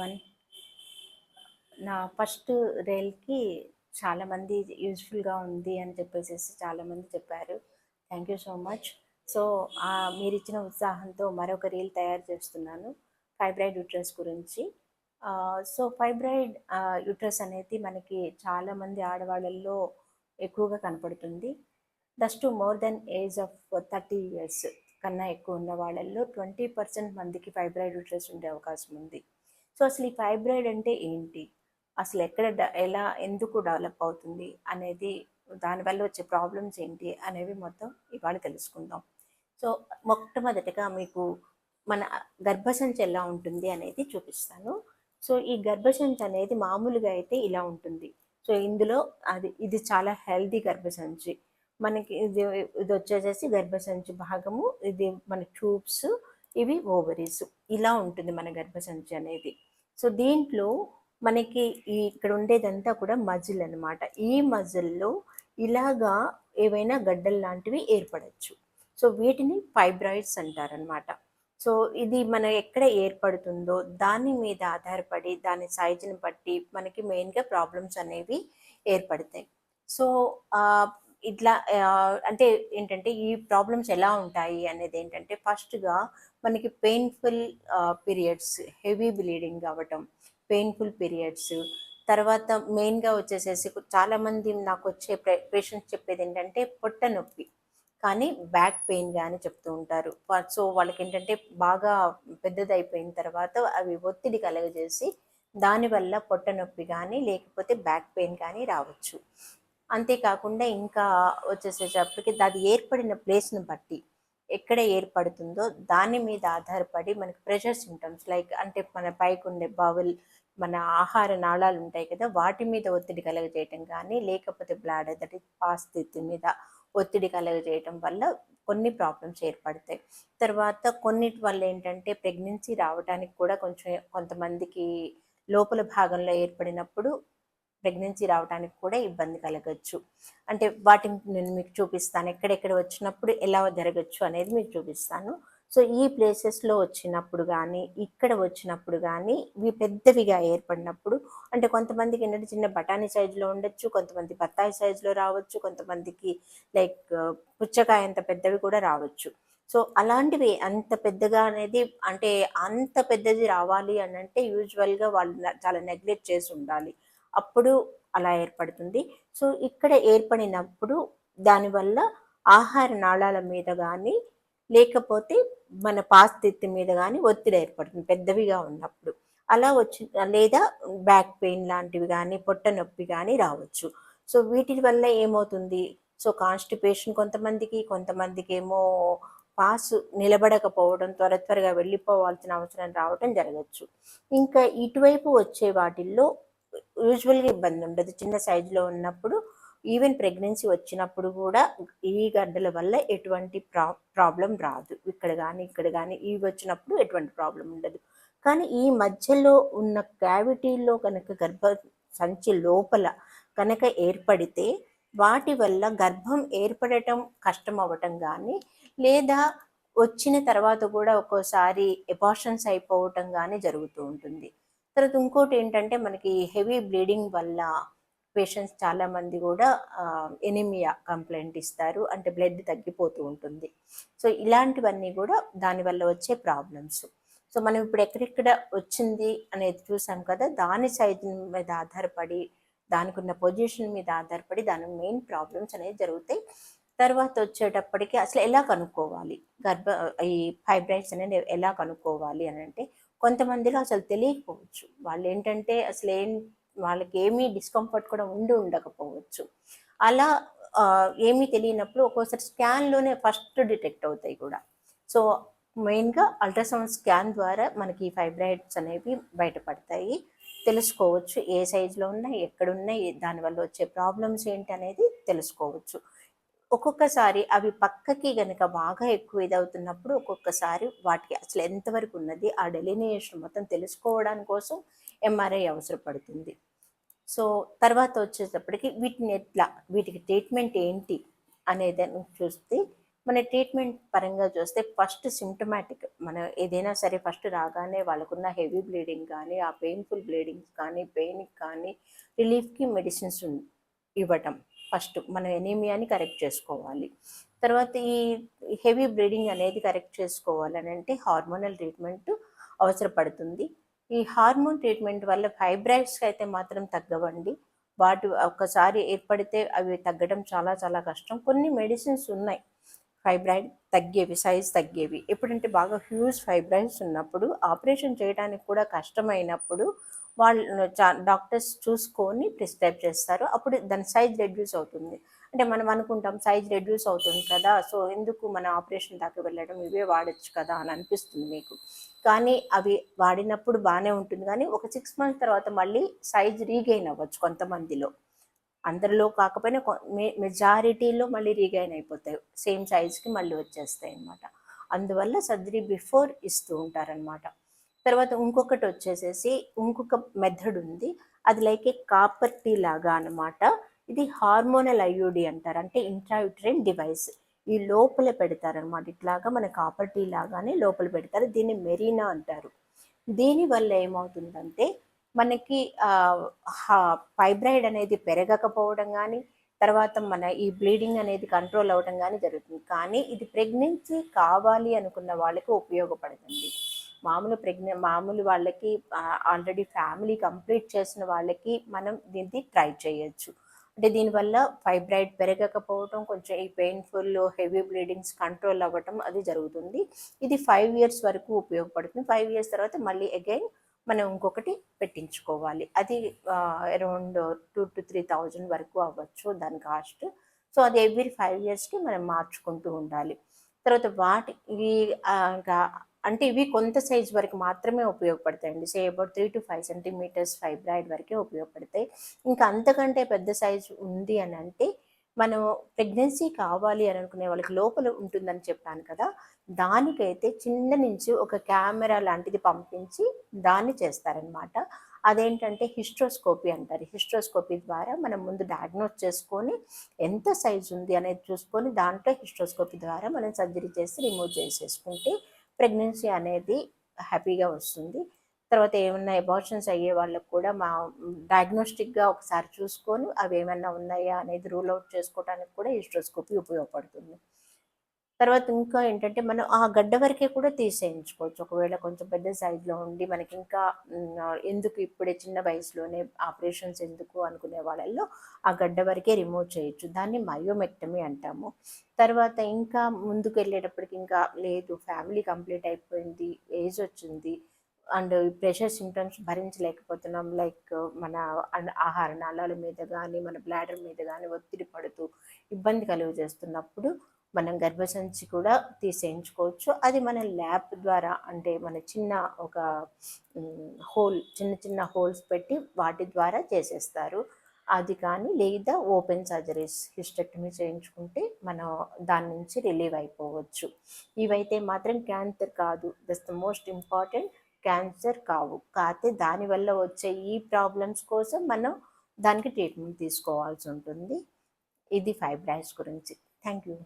One నా first రీల్కి చాలామంది యూజ్ఫుల్గా ఉంది అని చెప్పేసి చాలామంది చెప్పారు. Thank you so much. So మీరు ఇచ్చిన ఉత్సాహంతో మరొక రీల్ తయారు చేస్తున్నాను ఫైబ్రాయిడ్ యూట్రస్ గురించి. సో ఫైబ్రాయిడ్ యూట్రస్ అనేది మనకి చాలామంది ఆడవాళ్ళల్లో ఎక్కువగా కనపడుతుంది. Dust more than age of 30 years కన్నా ఎక్కువ ఉన్న వాళ్ళల్లో 20% మందికి ఫైబ్రాయిడ్ యూట్రస్ ఉండే అవకాశం ఉంది. సో అసలు ఈ ఫైబ్రాయిడ్ అంటే ఏంటి, అసలు ఎక్కడ ఎలా ఎందుకు డెవలప్ అవుతుంది అనేది, దానివల్ల వచ్చే ప్రాబ్లమ్స్ ఏంటి అనేవి మొత్తం ఇవాళ తెలుసుకుందాం. సో మొట్టమొదటిగా మీకు మన గర్భసంచి ఎలా ఉంటుంది అనేది చూపిస్తాను. సో ఈ గర్భసంచి అనేది మామూలుగా అయితే ఇలా ఉంటుంది. సో ఇందులో ఇది చాలా హెల్దీ గర్భసంచి. మనకి ఇది ఇది వచ్చేసేసి గర్భసంచి భాగము, ఇది మన ట్యూబ్స్, ఇవి ఓవరీస్. ఇలా ఉంటుంది మన గర్భసంచి అనేది. సో దీంట్లో మనకి ఇక్కడ ఉండేదంతా కూడా మజిల్ అనమాట. ఈ మజిల్లో ఇలాగా ఏవైనా గడ్డలు లాంటివి ఏర్పడచ్చు. సో వీటిని ఫైబ్రాయిడ్స్ అంటారనమాట. సో ఇది మన ఎక్కడ ఏర్పడుతుందో దాని మీద ఆధారపడి, దాని సైజుని బట్టి మనకి మెయిన్గా ప్రాబ్లమ్స్ అనేవి ఏర్పడతాయి. సో ఇట్లా అంటే ఏంటంటే ఈ ప్రాబ్లమ్స్ ఎలా ఉంటాయి అనేది ఏంటంటే, ఫస్ట్గా మనకి పెయిన్ఫుల్ పీరియడ్స్, హెవీ బ్లీడింగ్ అవ్వటం, పెయిన్ఫుల్ పీరియడ్స్. తర్వాత మెయిన్గా వచ్చేసేసి చాలామంది నాకు వచ్చే పేషెంట్స్ చెప్పేది ఏంటంటే పొట్ట నొప్పి కానీ బ్యాక్ పెయిన్ కానీ చెప్తూ ఉంటారు. సో వాళ్ళకి ఏంటంటే బాగా పెద్దదైపోయిన తర్వాత అవి ఒత్తిడి కలగజేసి దానివల్ల పొట్ట నొప్పి కానీ లేకపోతే బ్యాక్ పెయిన్ కానీ రావచ్చు. అంతేకాకుండా ఇంకా వచ్చేసేటప్పటికి అది ఏర్పడిన ప్లేస్ని బట్టి, ఎక్కడ ఏర్పడుతుందో దాని మీద ఆధారపడి మనకి ప్రెషర్ సింటమ్స్ లైక్ అంటే మన పైకి ఉండే బౌల్, మన ఆహార నాళాలు ఉంటాయి కదా, వాటి మీద ఒత్తిడి కలగజేయటం కానీ లేకపోతే బ్లాడర్ దట్ ఈస్ పాస్థితి మీద ఒత్తిడి కలగజేయటం వల్ల కొన్ని ప్రాబ్లమ్స్ ఏర్పడతాయి. తర్వాత కొన్నిటి వల్ల ఏంటంటే ప్రెగ్నెన్సీ రావడానికి కూడా కొంతమందికి లోపల భాగంలో ఏర్పడినప్పుడు ప్రెగ్నెన్సీ రావడానికి కూడా ఇబ్బంది కలగచ్చు. అంటే వాటిని నేను మీకు చూపిస్తాను, ఎక్కడెక్కడ వచ్చినప్పుడు ఎలా జరగచ్చు అనేది మీకు చూపిస్తాను. సో ఈ ప్లేసెస్లో వచ్చినప్పుడు కానీ ఇక్కడ వచ్చినప్పుడు కానీ ఇవి పెద్దవిగా ఏర్పడినప్పుడు, అంటే కొంతమందికి ఏంటంటే చిన్న బఠానీ సైజులో ఉండొచ్చు, కొంతమంది బత్తాయి సైజులో రావచ్చు, కొంతమందికి లైక్ పుచ్చకాయ అంత పెద్దవి కూడా రావచ్చు. సో అలాంటివి అంత పెద్దగా అనేది, అంటే అంత పెద్దది రావాలి అని అంటే యూజువల్గా వాళ్ళు చాలా నెగ్లెక్ట్ చేసి ఉండాలి, అప్పుడు అలా ఏర్పడుతుంది. సో ఇక్కడ ఏర్పడినప్పుడు దానివల్ల ఆహార నాళాల మీద కానీ లేకపోతే మన పాస్థితి మీద కానీ ఒత్తిడి ఏర్పడుతుంది పెద్దవిగా ఉన్నప్పుడు. అలా వచ్చి లేదా బ్యాక్ పెయిన్ లాంటివి కానీ పొట్ట నొప్పి కానీ రావచ్చు. సో వీటి వల్ల ఏమవుతుంది, సో కాన్స్టిపేషన్ కొంతమందికి ఏమో పాస్ నిలబడకపోవడం, త్వరగా వెళ్ళిపోవాల్సిన అవసరం రావడం జరగచ్చు. ఇంకా ఇటువైపు వచ్చే వాటిల్లో యూజువల్గా ఇబ్బంది ఉండదు. చిన్న సైజులో ఉన్నప్పుడు, ఈవెన్ ప్రెగ్నెన్సీ వచ్చినప్పుడు కూడా ఈ గడ్డల వల్ల ఎటువంటి ప్రాబ్లం రాదు. ఇక్కడ కానీ ఇవి వచ్చినప్పుడు ఎటువంటి ప్రాబ్లం ఉండదు. కానీ ఈ మధ్యలో ఉన్న క్యావిటీలో కనుక గర్భ సంచి లోపల కనుక ఏర్పడితే వాటి వల్ల గర్భం ఏర్పడటం కష్టం అవ్వటం కానీ, లేదా వచ్చిన తర్వాత కూడా ఒక్కోసారి ఎబార్షన్స్ అయిపోవటం కానీ జరుగుతూ ఉంటుంది. తర్వాత ఇంకోటి ఏంటంటే మనకి హెవీ బ్లీడింగ్ వల్ల పేషెంట్స్ చాలామంది కూడా ఎనిమియా కంప్లైంట్ ఇస్తారు, అంటే బ్లడ్ తగ్గిపోతూ ఉంటుంది. సో ఇలాంటివన్నీ కూడా దానివల్ల వచ్చే ప్రాబ్లమ్స్. సో మనం ఇప్పుడు ఎక్కడెక్కడ వచ్చింది అనేది చూసాం కదా, దాని సైజు మీద ఆధారపడి, దానికి ఉన్న పొజిషన్ మీద ఆధారపడి దాని మెయిన్ ప్రాబ్లమ్స్ అనేవి జరుగుతాయి. తర్వాత వచ్చేటప్పటికి అసలు ఎలా కనుక్కోవాలి ఈ ఫైబ్రాయిడ్స్ అనేది ఎలా కనుక్కోవాలి అని అంటే, కొంతమందిలో అసలు తెలియకపోవచ్చు. వాళ్ళు ఏంటంటే అసలు వాళ్ళకి ఏమీ డిస్కంఫర్ట్ కూడా ఉండకపోవచ్చు. అలా ఏమీ తెలియనప్పుడు ఒక్కోసారి స్కాన్లోనే ఫస్ట్ డిటెక్ట్ అవుతాయి కూడా. సో మెయిన్గా అల్ట్రాసౌండ్ స్కాన్ ద్వారా మనకి ఈ ఫైబ్రాయిడ్స్ అనేవి బయటపడతాయి, తెలుసుకోవచ్చు ఏ సైజులో ఉన్నాయి, ఎక్కడున్నాయి, దానివల్ల వచ్చే ప్రాబ్లమ్స్ ఏంటి అనేది తెలుసుకోవచ్చు. ఒక్కొక్కసారి అవి పక్కకి గనక బాగా ఎక్కువ ఇదవుతున్నప్పుడు ఒక్కొక్కసారి వాటికి అసలు ఎంతవరకు ఉన్నది ఆ డెలినియేషన్ మొత్తం తెలుసుకోవడానికి కోసం ఎంఆర్ఐ అవసరపడుతుంది. సో తర్వాత వచ్చేటప్పటికి వీటికి ట్రీట్మెంట్ ఏంటి అనేది చూస్తే, మన ట్రీట్మెంట్ పరంగా చూస్తే ఫస్ట్ సిమ్టమాటిక్ మనం ఏదైనా సరే ఫస్ట్ రాగానే వాళ్ళకున్న హెవీ బ్లీడింగ్ కానీ ఆ పెయిన్ఫుల్ బ్లీడింగ్స్ కానీ పెయిన్కి కానీ రిలీఫ్కి మెడిసిన్స్ ఇవ్వటం ఫస్ట్ మనం ఎనీమియాని కరెక్ట్ చేసుకోవాలి. తర్వాత ఈ హెవీ బ్లీడింగ్ అనేది కరెక్ట్ చేసుకోవాలని అంటే హార్మోనల్ ట్రీట్మెంట్ అవసరపడుతుంది. ఈ హార్మోన్ ట్రీట్మెంట్ వల్ల ఫైబ్రాయిడ్స్కి అయితే మాత్రం తగ్గవండి. వాటి ఒక్కసారి ఏర్పడితే అవి తగ్గడం చాలా చాలా కష్టం. కొన్ని మెడిసిన్స్ ఉన్నాయి ఫైబ్రాయిడ్ తగ్గేవి, సైజ్ తగ్గేవి. ఎప్పుడంటే బాగా హ్యూజ్ ఫైబ్రాయిడ్స్ ఉన్నప్పుడు ఆపరేషన్ చేయడానికి కూడా కష్టమైనప్పుడు వాళ్ళు డాక్టర్స్ చూసుకొని ప్రిస్క్రైబ్ చేస్తారు. అప్పుడు దాని సైజ్ రెడ్యూస్ అవుతుంది. అంటే మనం అనుకుంటాం సైజ్ రెడ్యూస్ అవుతుంది కదా, సో ఎందుకు మన ఆపరేషన్ దాకా వెళ్ళడం, ఇవే వాడచ్చు కదా అని అనిపిస్తుంది మీకు. కానీ అవి వాడినప్పుడు బాగానే ఉంటుంది, కానీ ఒక 6 months తర్వాత మళ్ళీ సైజ్ రీగెయిన్ అవ్వచ్చు కొంతమందిలో. అందరిలో కాకపోయినా మెజారిటీలో మళ్ళీ రీగైన్ అయిపోతాయి, సేమ్ సైజ్కి మళ్ళీ వచ్చేస్తాయి అన్నమాట. అందువల్ల సర్జరీ బిఫోర్ ఇస్తూ ఉంటారనమాట. తర్వాత ఇంకొకటి వచ్చేసేసి ఇంకొక మెథడ్ ఉంది, అది లైక్ ఏ కాపర్ టీ లాగా అనమాట. ఇది హార్మోనల్ ఐయుడి అంటారు, అంటే ఇంట్రాయూట్రైన్ డివైస్. ఈ లోపల పెడతారనమాట, ఇట్లాగా మన కాపర్ టీ లాగానే లోపల పెడతారు. దీన్ని మెరీనా అంటారు. దీనివల్ల ఏమవుతుందంటే మనకి ఫైబ్రాయిడ్ అనేది పెరగకపోవడం కానీ, తర్వాత మన ఈ బ్లీడింగ్ అనేది కంట్రోల్ అవ్వడం కానీ జరుగుతుంది. కానీ ఇది ప్రెగ్నెన్సీ కావాలి అనుకున్న వాళ్ళకి ఉపయోగపడుతుంది. మామూలు వాళ్ళకి, ఆల్రెడీ ఫ్యామిలీ కంప్లీట్ చేసిన వాళ్ళకి మనం దీన్ని ట్రై చేయొచ్చు. అంటే దీనివల్ల ఫైబ్రాయిడ్ పెరగకపోవడం, కొంచెం ఈ పెయిన్ఫుల్ హెవీ బ్లీడింగ్స్ కంట్రోల్ అవ్వటం అది జరుగుతుంది. ఇది 5 years వరకు ఉపయోగపడుతుంది. 5 years తర్వాత మళ్ళీ అగైన్ మనం ఇంకొకటి పెట్టించుకోవాలి. అది అరౌండ్ 2,000 to 3,000 వరకు అవ్వచ్చు దాని కాస్ట్. సో అది ఎవ్రీ 5 yearsకి మనం మార్చుకుంటూ ఉండాలి. తర్వాత ఇవి ఇంకా అంటే ఇవి కొంత సైజ్ వరకు మాత్రమే ఉపయోగపడతాయండి. Say about 3 to 5 centimeters fibroid వరకే ఉపయోగపడతాయి. ఇంకా అంతకంటే పెద్ద సైజు ఉంది అని అంటే మనం ప్రెగ్నెన్సీ కావాలి అని అనుకునే వాళ్ళకి లోపల ఉంటుందని చెప్పాను కదా, దానికైతే చిన్న నుంచి ఒక కెమెరా లాంటిది పంపించి దాన్ని చేస్తారనమాట. అదేంటంటే హిస్ట్రోస్కోపీ అంటారు. హిస్ట్రోస్కోపీ ద్వారా మనం ముందు డయాగ్నోస్ చేసుకొని ఎంత సైజు ఉంది అనేది చూసుకొని దాంట్లో హిస్ట్రోస్కోపీ ద్వారా మనం సర్జరీ చేసి రిమూవ్ చేసేసుకుంటే ప్రెగ్నెన్సీ అనేది హ్యాపీగా వస్తుంది. తర్వాత ఏమన్నా అబార్షన్స్ అయ్యే వాళ్ళకు కూడా మా డయాగ్నోస్టిక్గా ఒకసారి చూసుకొని అవి ఏమన్నా ఉన్నాయా అనేది రూల్ అవుట్ చేసుకోవడానికి కూడా హిస్ట్రోస్కోపీ ఉపయోగపడుతుంది. తర్వాత ఇంకా ఏంటంటే మనం ఆ గడ్డ వరకే కూడా తీసేయించుకోవచ్చు. ఒకవేళ కొంచెం పెద్ద సైజులో ఉండి మనకి ఇంకా ఎందుకు ఇప్పుడే చిన్న వయసులోనే ఆపరేషన్స్ ఎందుకు అనుకునే వాళ్ళల్లో ఆ గడ్డ వరకే రిమూవ్ చేయొచ్చు. దాన్ని మయోమెక్టమీ అంటాము. తర్వాత ఇంకా ముందుకు వెళ్ళేటప్పటికి ఇంకా లేదు, ఫ్యామిలీ కంప్లీట్ అయిపోయింది, ఏజ్ వచ్చింది అండ్ ప్రెషర్ సిమ్టమ్స్ భరించలేకపోతున్నాం, లైక్ మన ఆహార నాళాల మీద కానీ మన బ్లాడర్ మీద కానీ ఒత్తిడి పడుతూ ఇబ్బంది కలుగు చేస్తున్నప్పుడు మనం గర్భసంచి కూడా తీసేయించుకోవచ్చు. అది మన ల్యాబ్ ద్వారా, అంటే మన చిన్న ఒక చిన్న చిన్న హోల్స్ పెట్టి వాటి ద్వారా చేసేస్తారు. అది కానీ లేదా ఓపెన్ సర్జరీస్ హిస్టెక్టమీ చేయించుకుంటే మనం దాని నుంచి రిలీవ్ అయిపోవచ్చు. ఇవైతే మాత్రం క్యాన్సర్ కాదు, that's the most important. Cancer కావు, కాకపోతే దానివల్ల వచ్చే ఈ ప్రాబ్లమ్స్ కోసం మనం దానికి ట్రీట్మెంట్ తీసుకోవాల్సి ఉంటుంది. ఇది ఫైబ్రాయిడ్స్ గురించి. Thank you.